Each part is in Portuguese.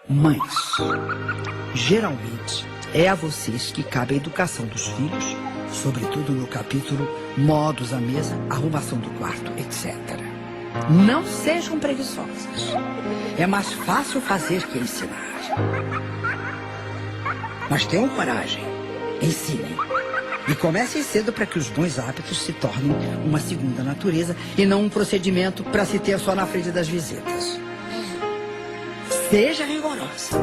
Mães, geralmente é a vocês que cabe a educação dos filhos, sobretudo no capítulo modos à mesa, arrumação do quarto, etc. Não sejam preguiçosas. É mais fácil fazer que ensinar. Mas tenham coragem. Ensinem. E comecem cedo para que os bons hábitos se tornem uma segunda natureza e não um procedimento para se ter só na frente das visitas. Seja rigorosa.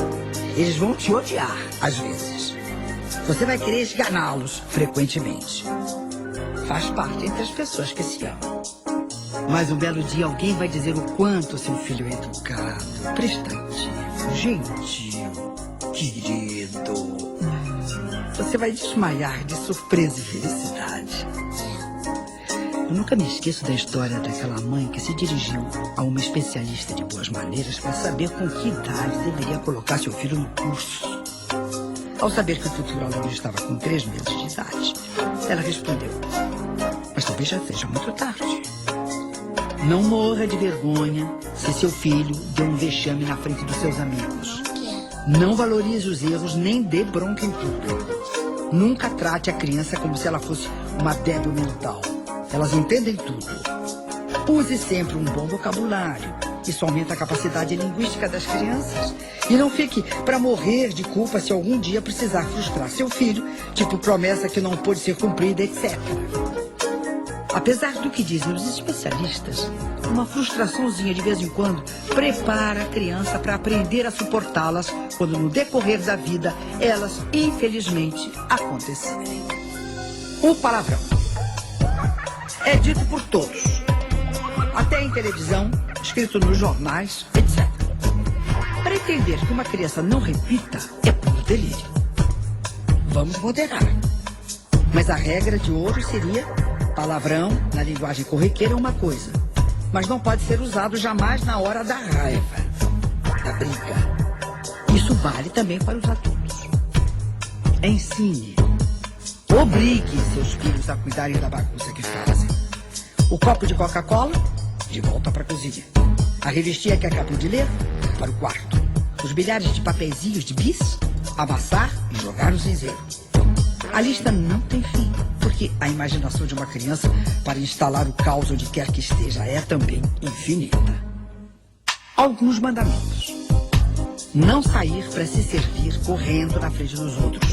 Eles vão te odiar, às vezes. Você vai querer esganá-los frequentemente. Faz parte entre as pessoas que se amam. Mas um belo dia alguém vai dizer o quanto seu filho é educado, prestativo, gentil, querido. Você vai desmaiar de surpresa e felicidade. Eu nunca me esqueço da história daquela mãe que se dirigiu a uma especialista de boas maneiras para saber com que idade deveria colocar seu filho no curso. Ao saber que o futuro aluno estava com 3 meses de idade, ela respondeu: mas talvez já seja muito tarde. Não morra de vergonha se seu filho deu um vexame na frente dos seus amigos. Não valorize os erros nem dê bronca em público. Nunca trate a criança como se ela fosse uma débil mental. Elas entendem tudo. Use sempre um bom vocabulário. Isso aumenta a capacidade linguística das crianças. E não fique para morrer de culpa se algum dia precisar frustrar seu filho, tipo promessa que não pôde ser cumprida, etc. Apesar do que dizem os especialistas, uma frustraçãozinha de vez em quando prepara a criança para aprender a suportá-las quando no decorrer da vida elas, infelizmente, acontecerem. O palavrão é dito por todos, até em televisão, escrito nos jornais, etc. Para entender que uma criança não repita é puro delírio. Vamos moderar. Mas a regra de ouro seria: palavrão, na linguagem corriqueira, é uma coisa, mas não pode ser usado jamais na hora da raiva, da briga. Isso vale também para os adultos. Ensine. Obrigue seus filhos a cuidarem da bagunça que fazem. O copo de Coca-Cola, de volta para a cozinha. A revistinha que acabou de ler, para o quarto. Os bilhares de papeizinhos de bis, amassar e jogar no cinzeiro. A lista não tem fim, porque a imaginação de uma criança para instalar o caos onde quer que esteja é também infinita. Alguns mandamentos. Não sair para se servir correndo na frente dos outros.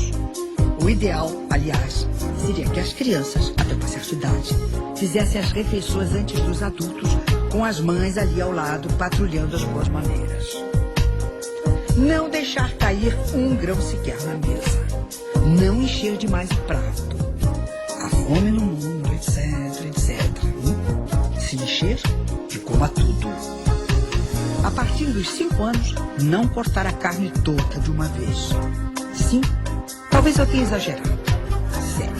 O ideal, aliás, seria que as crianças, até uma certa idade, fizessem as refeições antes dos adultos, com as mães ali ao lado, patrulhando as boas maneiras. Não deixar cair um grão sequer na mesa. Não encher demais o prato. A fome no mundo, etc, etc. Se encher, que coma tudo. A partir dos 5 anos, não cortar a carne toda de uma vez. Sim, talvez eu tenha exagerado. 7.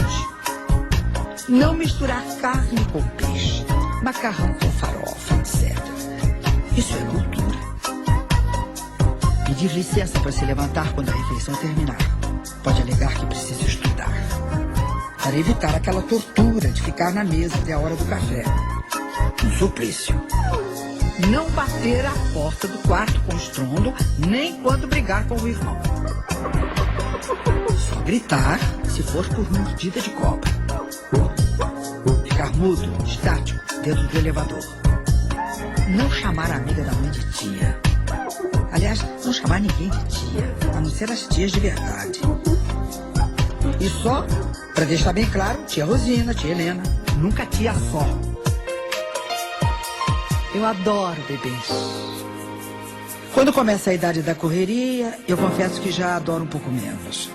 Não misturar carne com peixe, macarrão com farofa, etc. Isso é cultura. Pedir licença para se levantar quando a refeição terminar. Pode alegar que precisa estudar. Para evitar aquela tortura de ficar na mesa até a hora do café. Um suplício. Não bater a porta do quarto com estrondo, nem quando brigar com o irmão. Só gritar se for por mordida de cobra. Ficar mudo, estático, dentro do elevador. Não chamar a amiga da mãe de tia. Aliás, não chamar ninguém de tia, a não ser as tias de verdade. E só, para deixar bem claro, tia Rosina, tia Helena, nunca tia só. Eu adoro bebês. Quando começa a idade da correria, eu confesso que já adoro um pouco menos.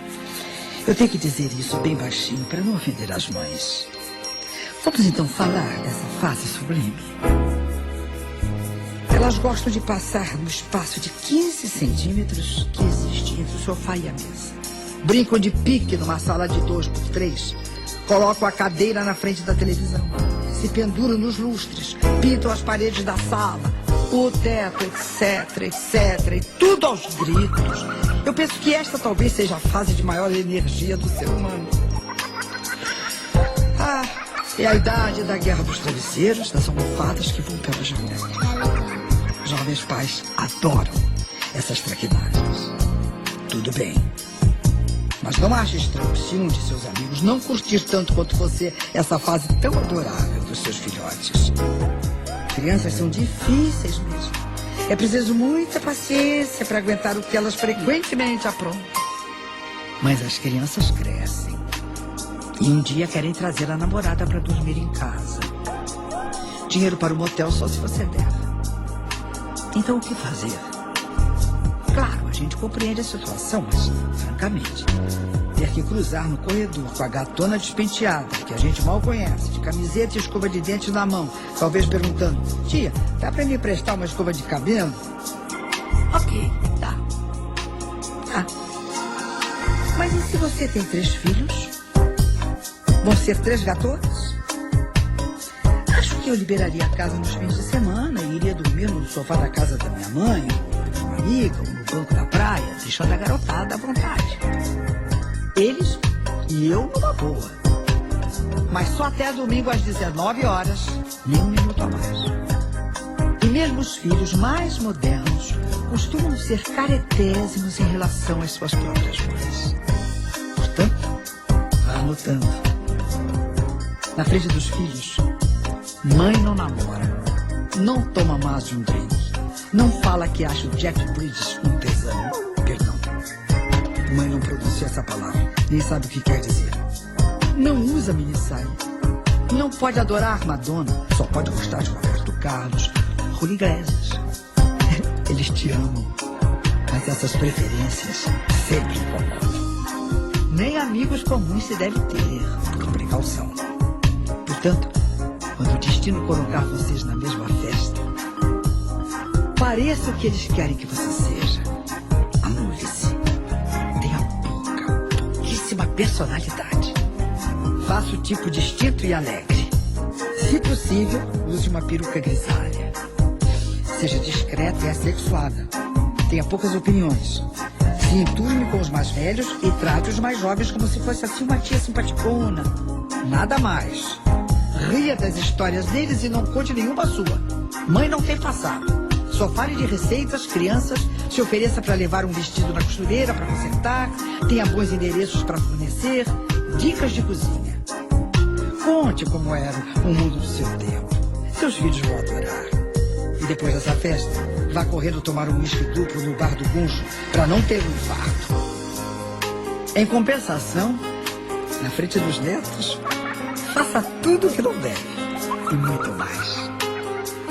Eu tenho que dizer isso bem baixinho para não ofender as mães. Vamos então falar dessa fase sublime. Elas gostam de passar no espaço de 15 centímetros que existe entre o sofá e a mesa. Brincam de pique numa sala de 2x3. Colocam a cadeira na frente da televisão. Se penduram nos lustres. Pintam as paredes da sala. O teto, etc, etc. E tudo aos gritos. Eu penso que esta talvez seja a fase de maior energia do ser humano. É a idade da guerra dos travesseiros, das almofadas que vão pela janela. Jovens pais adoram. essas traquinágias. Tudo bem. Mas não ache estranho se um de seus amigos não curtir tanto quanto você essa fase tão adorável dos seus filhotes. Crianças são difíceis mesmo. É preciso muita paciência para aguentar o que elas frequentemente aprontam. Mas as crianças crescem. E um dia querem trazer a namorada para dormir em casa. Dinheiro para o motel só se você der. Então o que fazer? Claro, a gente compreende a situação, mas, francamente, ter que cruzar no corredor com a gatona despenteada, que a gente mal conhece, de camiseta e escova de dente na mão, talvez perguntando: tia, dá pra me emprestar uma escova de cabelo? Ok, tá. Tá. Mas e se você tem 3 filhos? Vão ser 3 gatonas? Acho que eu liberaria a casa nos fins de semana e iria dormir no sofá da casa da minha mãe, uma amiga, ou no banco da praia, deixando a garotada à vontade. Eles e eu numa boa. Mas só até domingo às 19 horas, nem um minuto a mais. E mesmo os filhos mais modernos costumam ser caretésimos em relação às suas próprias mães. Portanto, vá anotando. Na frente dos filhos, mãe não namora, não toma mais de um drink, não fala que acha o Jack Bridges um tesão. Perdão. Mãe não pronuncia essa palavra, nem sabe o que quer dizer. Não usa minissaia. Não pode adorar Madonna, só pode gostar de Roberto Carlos, Julio Iglesias. Eles te amam, mas essas preferências sempre incomodam. Nem amigos comuns se deve ter, por precaução. Portanto, quando o destino colocar vocês na mesma festa, pareça o que eles querem que você seja. Anule-se. Tenha pouquíssima personalidade. Faça o tipo distinto e alegre. Se possível, use uma peruca grisalha. Seja discreta e assexuada. Tenha poucas opiniões. Se enturme com os mais velhos e trate os mais jovens como se fosse assim uma tia simpaticona. Nada mais. Ria das histórias deles e não conte nenhuma sua. Mãe não tem passado. Só fale de receitas, crianças, se ofereça para levar um vestido na costureira para consertar, tenha bons endereços para fornecer, dicas de cozinha. Conte como era o mundo do seu tempo. Seus filhos vão adorar. E depois dessa festa, vá correndo tomar um uísque duplo no bar do Guncho para não ter um infarto. Em compensação, na frente dos netos, faça tudo o que não deve e muito mais.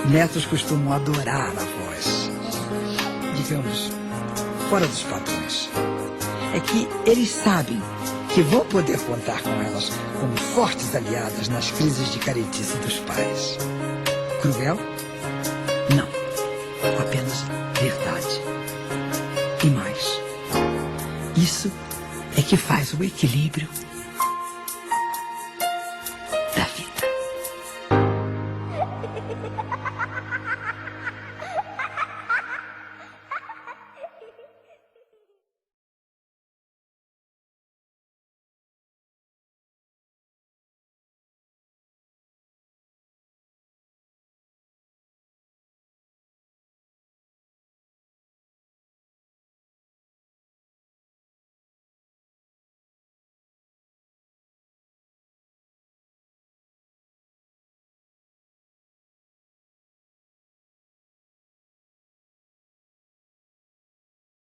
Netos costumam adorar a voz, digamos, fora dos padrões. É que eles sabem que vão poder contar com elas como fortes aliadas nas crises de caretice dos pais. Cruel? Não. Apenas verdade. E mais. Isso é que faz o equilíbrio